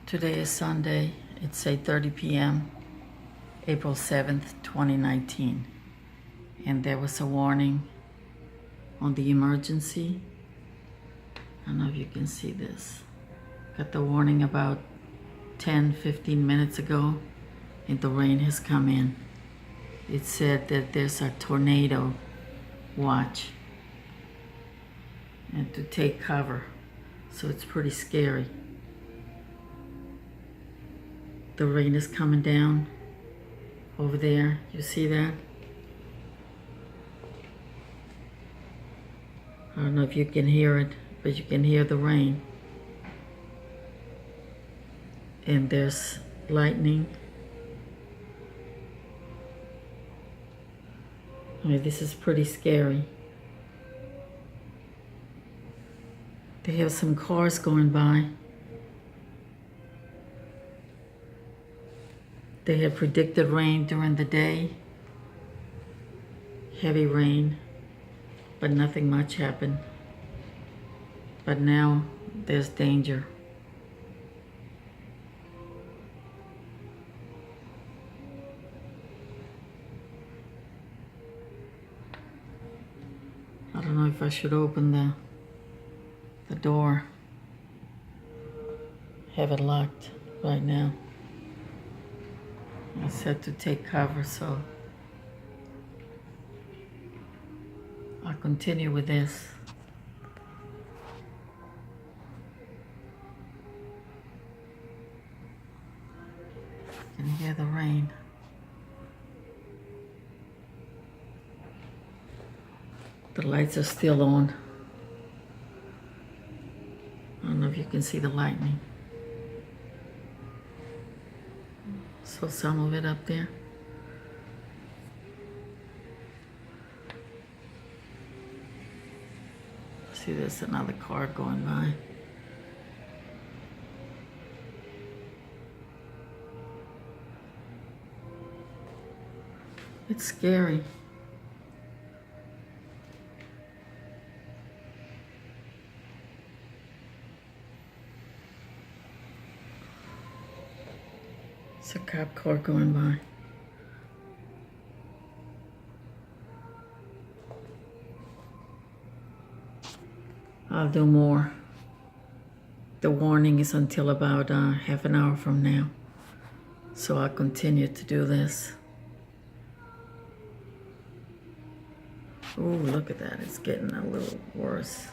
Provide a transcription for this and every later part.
Today is Sunday. It's 8:30 p.m. April 7th, 2019. And there was a warning on the emergency. I don't know if you can see this. Got the warning about 10-15 minutes ago, and the rain has come in. It said that there's a tornado watch and to take cover. So it's pretty scary. The rain is coming down over there. You see that? I don't know if you can hear it, but you can hear the rain. And there's lightning. I mean, this is pretty scary. They have some cars going by. They have predicted rain during the day. Heavy rain, but nothing much happened. But now there's danger. I don't know if I should open the door. Have it locked right now. I said to take cover, so I'll continue with this. You can hear the rain. The lights are still on. I don't know if you can see the lightning. So some of it up there. See, there's another car going by. It's scary. It's a cop car going by. I'll do more. The warning is until about half an hour from now. So I'll continue to do this. Oh, look at that. It's getting a little worse.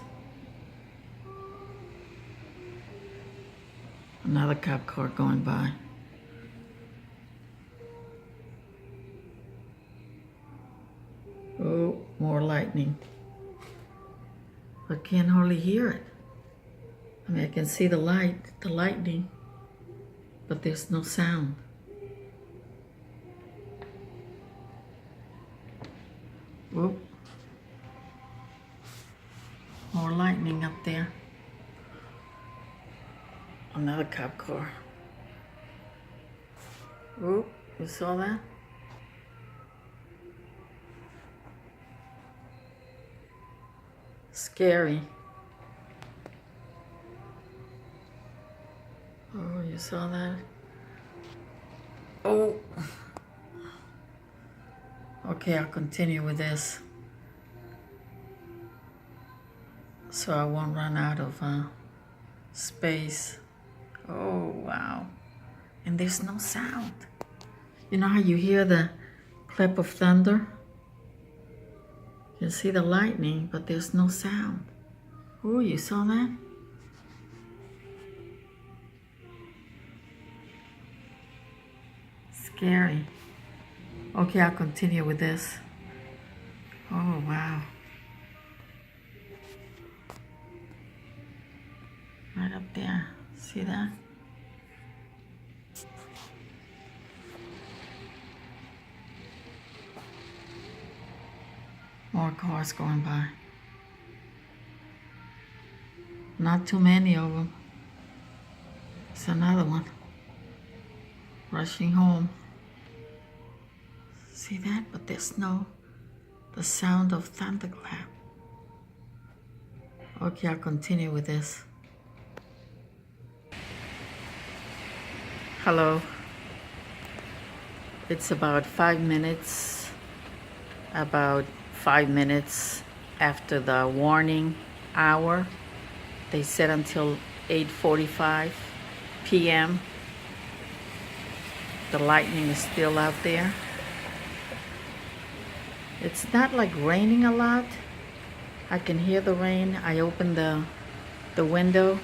Another cop car going by. Oh, more lightning. I can't hardly hear it. I mean, I can see the lightning, but there's no sound. Whoop. More lightning up there. Another cop car. Whoop, you saw that? Scary. Oh, you saw that? Oh. Okay, I'll continue with this. So I won't run out of space. Oh, wow. And there's no sound. You know how you hear the clap of thunder? You can see the lightning, but there's no sound. Oh, you saw that? Scary. Okay, I'll continue with this. Oh, wow. Right up there. See that? More cars going by. Not too many of them. It's another one. Rushing home. See that? But there's the sound of thunderclap. Okay, I'll continue with this. Hello. It's about 5 minutes, after the warning hour. They said until 8:45 p.m. The lightning is still out there. It's not like raining a lot. I can hear the rain. I opened the window